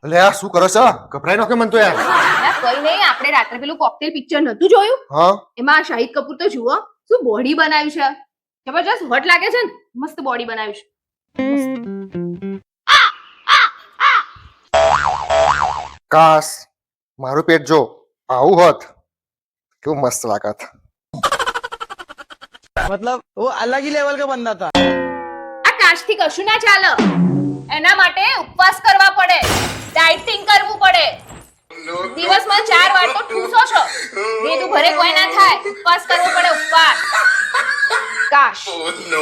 અલે આ શું કરો છો? ગભરાઈ નો કે મન તો યાર. કઈ નહીં, આપણે રાત્રે પેલું કોકટેલ પિક્ચર નતું જોયું? હા. એમાં શાહિદ કપૂર તો જુઓ શું બોડી બનાવ્યું છે. જબરજસ્ત હોટ લાગે છે ને, મસ્ત બોડી બનાવ્યું છે. કાશ મારું પેટ જો આવું હોત કેવું મસ્ત લાગત. मतलब वो अलग ही लेवल का बंदा था. આ કાશથી કશું ના ચાલે. એના માટે ઉપવાસ કરવા પડે, ડાયટિંગ કરવું પડે. દિવસમાં 4 વાર તો ઠૂસો છો. વેદુ ભરે કોઈ ના થાય, ઉપવાસ કરવો પડે, ઉપવાસ. કાશ. No.